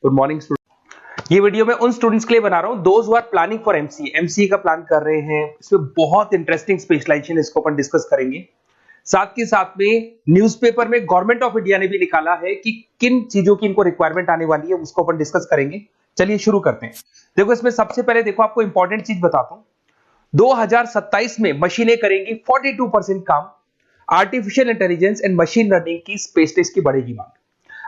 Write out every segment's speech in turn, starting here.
Good morning student. ये video मैं उन स्टूडेंट्स के लिए बना रहा हूं those who are planning for MCA का प्लान कर रहे हैं। इसमें बहुत इंटरेस्टिंग स्पेशलाइजेशन इसको अपन डिस्कस करेंगे। साथ के साथ में न्यूज़पेपर में गवर्नमेंट ऑफ इंडिया ने भी निकाला है कि किन चीजों की इनको रिक्वायरमेंट आने वाली है, उसको अपन डिस्कस करेंगे। चलिए शुरू करते हैं। देखो इसमें सबसे पहले देखो आपको इंपॉर्टेंट चीज बताता हूं। 2027 में मशीनें करेंगी 42% काम। Artificial intelligence and machine learning की स्पेशलिस्ट की बढ़ेगी मांग।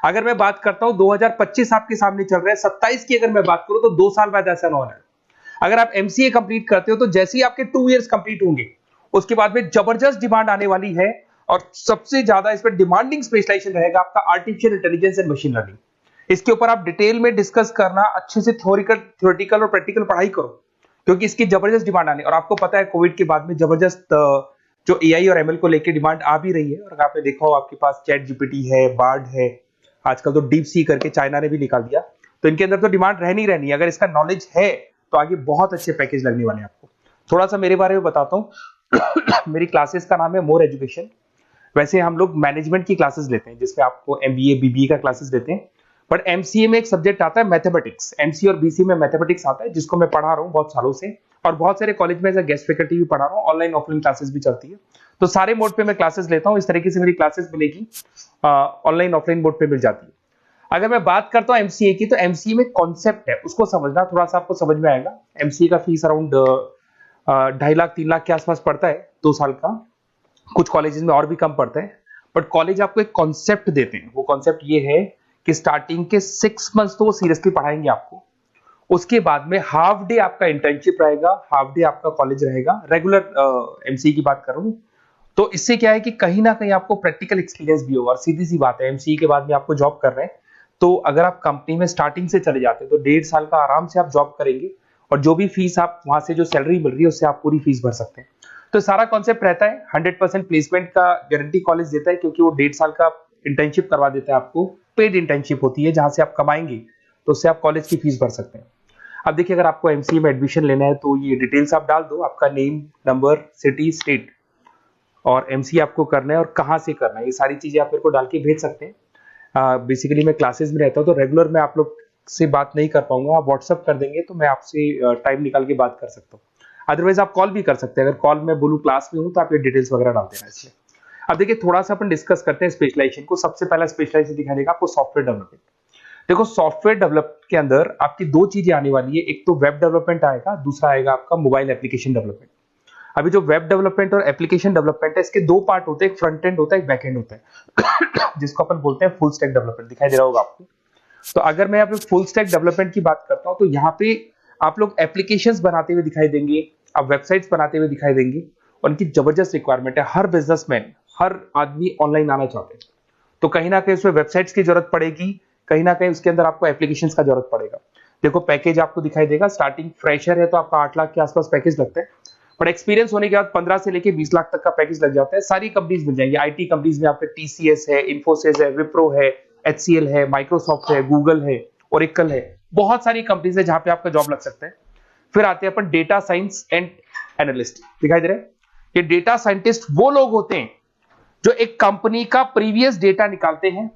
अगर मैं बात करता हूं 2025 आपके सामने चल रहा है, 27 की अगर मैं बात करूं तो 2 साल बाद ऐसा होना है। अगर आप एमसीए कंप्लीट करते हो तो जैसे ही आपके 2 इयर्स कंप्लीट होंगे उसके बाद में जबरदस्त डिमांड आने वाली है और सबसे ज्यादा इस पर डिमांडिंग स्पेशलाइजेशन रहेगा आपका artificial intelligence and machine learning. इसके ऊपर आप डिटेल में डिस्कस करना, अच्छे से थ्योरेटिकल और प्रैक्टिकल पढ़ाई करो क्योंकि इसकी जबरदस्त डिमांड आने। और आपको पता है कोविड के बाद में जबरदस्त जो एआई और एमएल को लेकर डिमांड आ भी रही है। और आपने देखा हो आपके पास चैट जीपीटी है, बार्ड है, आजकल तो डीप सी करके चाइना ने भी निकाल दिया। तो इनके अंदर तो डिमांड रहनी रहनी है। अगर इसका नॉलेज है तो आगे बहुत अच्छे पैकेज लगने वाले हैं आपको। थोड़ा सा मेरे बारे में बताता हूँ। मेरी क्लासेस का नाम है मोर एजुकेशन। वैसे हम लोग मैनेजमेंट की क्लासेस लेते हैं जिसमें आपको एमबीए बीबीए का क्लासेस देते हैं। बट एमसीए में एक सब्जेक्ट आता है मैथमेटिक्स। एमसीए और बीसीए में मैथमेटिक्स आता है जिसको मैं पढ़ा रहा हूँ बहुत सालों से और बहुत सारे कॉलेज में एज अ गेस्ट फैकल्टी भी पढ़ा रहा हूँ। ऑनलाइन ऑफलाइन क्लासेस भी चलती है, तो सारे मोड पे मैं क्लासेस लेता हूँ। इस तरीके से मेरी क्लासेस मिलेगी, ऑनलाइन ऑफलाइन मोड पे मिल जाती है। अगर मैं बात करता हूँ एमसीए की, तो एमसीए में कॉन्सेप्ट है उसको समझना, थोड़ा सा आपको समझ में आएगा। एमसीए का फीस अराउंड 2.5 लाख 3 लाख के आसपास पड़ता है 2 साल का। कुछ कॉलेजेस में और भी कम पड़ता है। बट कॉलेज आपको एक कॉन्सेप्ट देते हैं। वो कॉन्सेप्ट ये है कि स्टार्टिंग के 6 मंथ्स तो वो सीरियसली पढ़ाएंगे आपको। उसके बाद में हाफ डे आपका इंटर्नशिप रहेगा, हाफ डे आपका कॉलेज रहेगा। रेगुलर एमसीए की बात करूं तो इससे क्या है कि कहीं ना कहीं आपको प्रैक्टिकल एक्सपीरियंस भी होगा। और सीधी सी बात है, एमसीए के बाद में आपको जॉब कर रहे हैं तो अगर आप कंपनी में स्टार्टिंग से चले जाते हैं तो 1.5 साल का आराम से आप जॉब करेंगे और जो भी फीस आप वहां से जो सैलरी मिल रही है उससे आप पूरी फीस भर सकते हैं। तो सारा कॉन्सेप्ट रहता है। 100% प्लेसमेंट का गारंटी कॉलेज देता है क्योंकि वो 1.5 साल का इंटर्नशिप करवा देता है आपको। पेड इंटर्नशिप होती है जहां से आप कमाएंगे तो उससे आप कॉलेज की फीस भर सकते हैं। अब देखिए अगर आपको एमसीए में एडमिशन लेना है तो ये डिटेल्स आप डाल दो, आपका नेम, नंबर, सिटी, स्टेट और एमसीए आपको करना है और कहाँ से करना है, ये सारी चीजें आप मेरे को डाल के भेज सकते हैं। बेसिकली मैं क्लासेस में रहता हूँ तो रेगुलर मैं आप लोग से बात नहीं कर पाऊंगा। आप व्हाट्सअप कर देंगे तो मैं आपसे टाइम निकाल के बात कर सकता हूँ। अदरवाइज आप कॉल भी कर सकते हैं। अगर कॉल में बोलूँ क्लास में हूँ तो आप ये डिटेल्स वगैरह डाल देना इसमें। अब देखिए थोड़ा सा अपन डिस्कस करते हैं स्पेशलाइजेशन को। सबसे पहला स्पेशलाइजेशन दिखाई देगा आपको सॉफ्टवेयर डेवलपमेंट। देखो सॉफ्टवेयर डेवलपमेंट के अंदर आपकी 2 चीजें आने वाली है। एक तो वेब डेवलपमेंट आएगा, दूसरा आएगा आपका मोबाइल एप्लीकेशन डेवलपमेंट। अभी जो वेब डेवलपमेंट और एप्लीकेशन डेवलपमेंट है इसके 2 पार्ट होते हैं, एक फ्रंट एंड होता है, एक बैक एंड होता है जिसको अपन बोलते हैं फुल स्टैक डेवलपमेंट। दिखाई दे रहा होगा आपको। तो अगर मैं यहाँ पे फुल स्टैक डेवलपमेंट की बात करता हूँ तो यहाँ पे आप लोग एप्लीकेशंस बनाते हुए दिखाई देंगे, आप वेबसाइट्स बनाते हुए दिखाई देंगे। उनकी जबरदस्त रिक्वायरमेंट है। हर बिजनेसमैन, हर आदमी ऑनलाइन आना चाहते हैं तो कहीं ना कहीं उसमें वेबसाइट्स की जरूरत पड़ेगी, कहीं ना कहीं उसके अंदर आपको एप्लीकेशंस का जरूरत पड़ेगा। देखो पैकेज आपको दिखाई देगा, स्टार्टिंग फ्रेशर है तो आपका 8 लाख के आसपास पैकेज लगता है। बट एक्सपीरियंस होने के बाद 15 से लेके 20 लाख तक का पैकेज लग जाता है। सारी कंपनीज मिल जाएंगी। आईटी कंपनीज में आपके टीसीएस है, इन्फोसिस है, विप्रो है, एचसीएल है, माइक्रोसॉफ्ट है, गूगल है, ओरेकल है। बहुत सारी कंपनीज है जहां पे आपका जॉब लग सकता है। फिर आते हैं अपन डेटा साइंस एंड एनालिस्ट। दिखाई दे रहा है? ये डेटा साइंटिस्ट वो लोग होते हैं जो एक कंपनी का प्रीवियस डेटा निकालते हैं।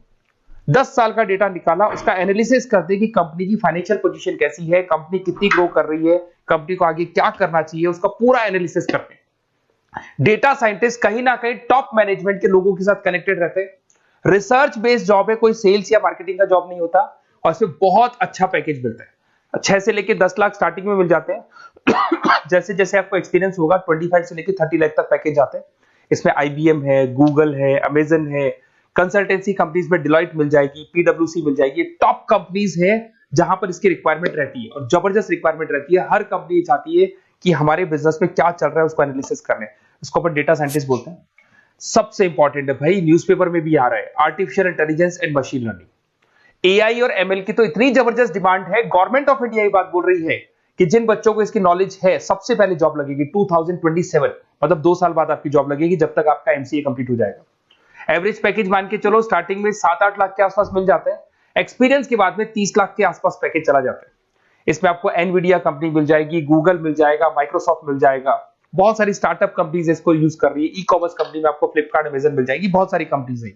10 साल का डेटा निकाला, उसका एनालिसिस करते हैं कि कंपनी की फाइनेंशियल पोजीशन कैसी है, कंपनी कितनी ग्रो कर रही है, कंपनी को आगे क्या करना चाहिए, उसका पूरा एनालिसिस करते हैं। डेटा साइंटिस्ट कहीं ना कहीं टॉप मैनेजमेंट के लोगों के साथ कनेक्टेड रहते हैं। रिसर्च बेस्ड जॉब है, कोई सेल्स या मार्केटिंग का जॉब नहीं होता और इसमें बहुत अच्छा पैकेज मिलता है। 6 से लेके 10 लाख स्टार्टिंग में मिल जाते हैं। जैसे जैसे आपको एक्सपीरियंस होगा 25 से लेके 30 लाख तक पैकेज आते हैं। इसमें आईबीएम है, गूगल है, अमेजन है, कंसल्टेंसी कंपनीज में डिलॉयट मिल जाएगी, पीडब्ल्यूसी मिल जाएगी। टॉप कंपनीज है जहां पर इसकी रिक्वायरमेंट रहती है और जबरदस्त रिक्वायरमेंट रहती है। हर कंपनी चाहती है कि हमारे बिजनेस में क्या चल रहा है उसको एनालिसिस करने। इसको अपन डेटा साइंटिस्ट बोलते हैं। सबसे इंपॉर्टेंट है भाई, न्यूज़पेपर में भी आ रहा है, artificial intelligence and machine learning. AI और एमएल की तो इतनी जबरदस्त डिमांड है, गवर्नमेंट ऑफ इंडिया ये बात बोल रही है कि जिन बच्चों को इसकी नॉलेज है सबसे पहले जॉब लगेगी 2027, मतलब 2 साल बाद आपकी जॉब लगेगी जब तक आपका एमसीए कंप्लीट हो जाएगा। एवरेज पैकेज मान के चलो स्टार्टिंग में 7-8 लाख के आसपास मिल जाते हैं। एक्सपीरियंस के बाद में 30 लाख के आसपास पैकेज चला जाता है। इसमें आपको एनवीडिया कंपनी मिल जाएगी, गूगल मिल जाएगा, माइक्रोसॉफ्ट मिल जाएगा। बहुत सारी स्टार्टअप कंपनीज इसको यूज कर रही है। ई कॉमर्स कंपनी में आपको फ्लिपकार्ट, अमेजन मिल जाएगी। बहुत सारी कंपनीज है।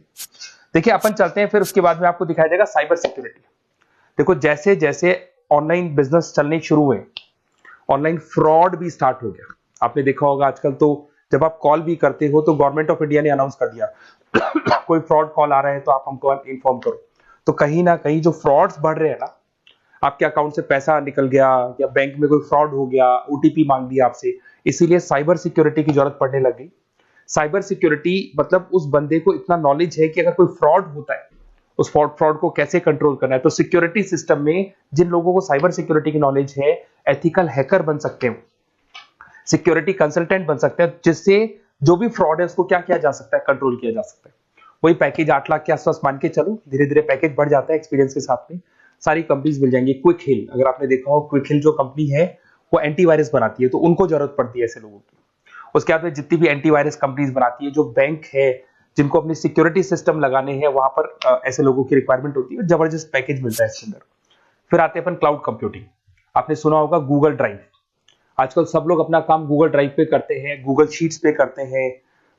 देखिए अपन चलते हैं, फिर उसके बाद में आपको दिखाई देगा साइबर सिक्योरिटी। देखो जैसे जैसे ऑनलाइन बिजनेस चलने शुरू हुए, ऑनलाइन फ्रॉड भी स्टार्ट हो गया। आपने देखा होगा आजकल तो जब आप कॉल भी करते हो तो गवर्नमेंट ऑफ इंडिया ने अनाउंस कर दिया कोई फ्रॉड कॉल आ रहा है तो आप हमको इन्फॉर्म करो। तो कहीं ना कहीं जो फ्रॉड्स बढ़ रहे हैं ना, आपके अकाउंट से पैसा निकल गया या बैंक में कोई फ्रॉड हो गया, ओटीपी मांग लिया आपसे, इसीलिए साइबर सिक्योरिटी की जरूरत पड़ने लग गई। साइबर सिक्योरिटी मतलब उस बंदे को इतना नॉलेज है कि अगर कोई फ्रॉड होता है उस फ्रॉड को कैसे कंट्रोल करना है। तो सिक्योरिटी सिस्टम में जिन लोगों को साइबर सिक्योरिटी की नॉलेज है, एथिकल हैकर बन सकते हैं, सिक्योरिटी कंसल्टेंट बन सकते हैं, जिससे जो भी फ्रॉड है उसको क्या किया जा सकता है, कंट्रोल किया जा सकता है। वही पैकेज 8 लाख के आसपास मान के चलो, धीरे धीरे पैकेज बढ़ जाता है एक्सपीरियंस के साथ में। सारी कंपनीज मिल जाएंगी। क्विक हिल, अगर आपने देखा हो, क्विक हिल जो कंपनी है वो एंटीवायरस बनाती है, तो उनको जरूरत पड़ती है ऐसे लोगों की। उसके बाद में जितनी भी एंटीवायरस कंपनीज बनाती है, जो बैंक है जिनको अपनी सिक्योरिटी सिस्टम लगाने हैं, वहां पर ऐसे लोगों की रिक्वायरमेंट होती है। जबरदस्त पैकेज मिलता है इसके अंदर। फिर आते हैं अपन क्लाउड कंप्यूटिंग। आपने सुना होगा गूगल ड्राइव। आजकल सब लोग अपना काम गूगल ड्राइव पे करते हैं, गूगल शीट्स पे करते हैं,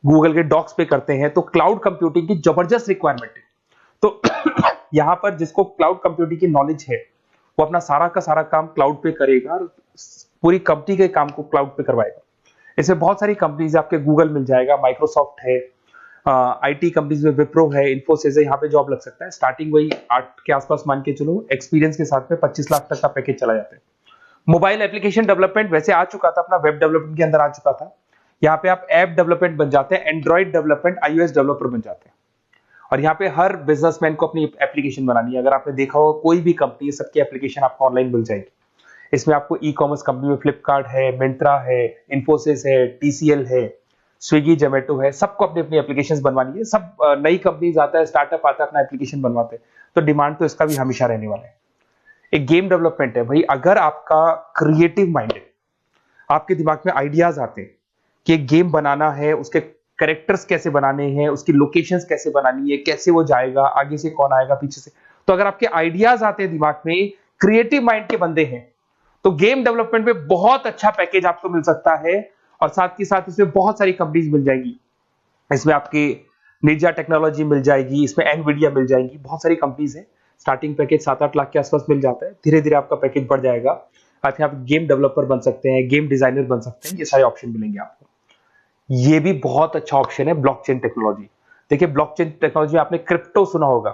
गूगल के डॉक्स पे करते हैं। तो क्लाउड कंप्यूटिंग की जबरदस्त रिक्वायरमेंट है। तो यहां पर जिसको क्लाउड कंप्यूटिंग की नॉलेज है वो अपना सारा का सारा काम क्लाउड पे करेगा और पूरी कंपनी के काम को क्लाउड पे करवाएगा। इसमें बहुत सारी कंपनीज, आपके गूगल मिल जाएगा, माइक्रोसॉफ्ट है, आईटी कंपनीज में विप्रो है, इन्फोसिस है, यहाँ पे जॉब लग सकता है। स्टार्टिंग वही 8 के आसपास मान के चलो, एक्सपीरियंस के साथ में 25 लाख तक का पैकेज चला जाता है। मोबाइल एप्लीकेशन डेवलपमेंट वैसे आ चुका था, अपना वेब डेवलपमेंट के अंदर आ चुका था। यहाँ पे आप ऐप डेवलपमेंट बन जाते हैं, एंड्रॉइड डेवलपमेंट, आईओएस डेवलपर बन जाते हैं। और यहाँ पे हर बिजनेसमैन को अपनी एप्लीकेशन बनानी है। अगर आपने देखा हो कोई भी कंपनी, सबकी एप्लीकेशन आपको ऑनलाइन मिल जाएगी। इसमें आपको ई कॉमर्स कंपनी में फ्लिपकार्ट है, मिंत्रा है, इन्फोसिस है, टीसीएल है, स्विगी, जोमेटो है, सबको अपनी अपनी एप्लीकेशंस बनवानी है। सब नई कंपनीज आता है, स्टार्टअप आता है, अपना एप्लीकेशन बनवाते हैं। तो डिमांड तो इसका भी हमेशा रहने वाला है। एक गेम डेवलपमेंट है भाई। अगर आपका क्रिएटिव माइंड है, आपके दिमाग में आइडियाज आते हैं कि एक गेम बनाना है, उसके कैरेक्टर्स कैसे बनाने हैं, उसकी लोकेशंस कैसे बनानी है, कैसे वो जाएगा, आगे से कौन आएगा, पीछे से, तो अगर आपके आइडियाज आते हैं दिमाग में, क्रिएटिव माइंड के बंदे हैं, तो गेम डेवलपमेंट में बहुत अच्छा पैकेज आपको मिल सकता है। और साथ के साथ इसमें बहुत सारी कंपनीज मिल जाएंगी। इसमें आपकी निंजा टेक्नोलॉजी मिल जाएगी, इसमें एनवीडिया मिल जाएंगी, बहुत सारी कंपनीज है। स्टार्टिंग पैकेज 7-8 लाख के आसपास मिल जाता है। धीरे धीरे आपका पैकेज बढ़ जाएगा। आप गेम डेवलपर बन सकते हैं, गेम डिजाइनर बन सकते हैं, ये सारे ऑप्शन मिलेंगे आपको। ये भी बहुत अच्छा ऑप्शन है ब्लॉकचेन टेक्नोलॉजी। देखिए ब्लॉकचेन टेक्नोलॉजी, आपने क्रिप्टो सुना होगा,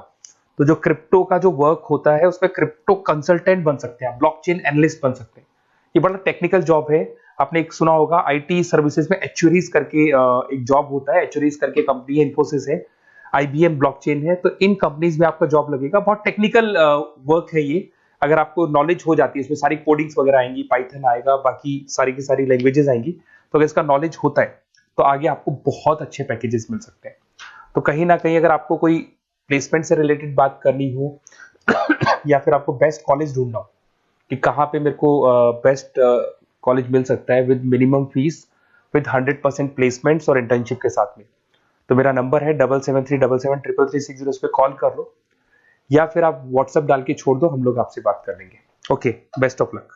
तो जो क्रिप्टो का जो वर्क होता है उसमें क्रिप्टो कंसल्टेंट बन सकते हैं, ब्लॉकचेन एनालिस्ट बन सकते हैं। ये बड़ा टेक्निकल जॉब है। आपने एक सुना होगा आईटी सर्विसेज में एक्चुअरीज करके एक जॉब होता है, एक्चुअरीज करके कंपनी है, इन्फोसिस है, आईबीएम, ब्लॉकचेन है। तो इन कंपनीज में आपका जॉब लगेगा। बहुत टेक्निकल वर्क है ये। अगर आपको नॉलेज हो जाती है, इसमें सारी कोडिंग्स वगैरह आएंगी, पाइथन आएगा, बाकी सारी की सारी लैंग्वेजेस आएंगी। तो अगर इसका नॉलेज होता है तो आगे आपको बहुत अच्छे पैकेजेस मिल सकते हैं। तो कहीं ना कहीं अगर आपको कोई प्लेसमेंट से रिलेटेड बात करनी हो या फिर आपको बेस्ट कॉलेज ढूंढना हो कि कहाँ पे मेरे को बेस्ट कॉलेज मिल सकता है with minimum fees, with 100% placements और इंटर्नशिप के साथ में, तो मेरा नंबर है 7737733360। उस पर कॉल कर लो या फिर आप व्हाट्सएप डाल के छोड़ दो, हम लोग आपसे बात कर लेंगे। Okay, best of luck.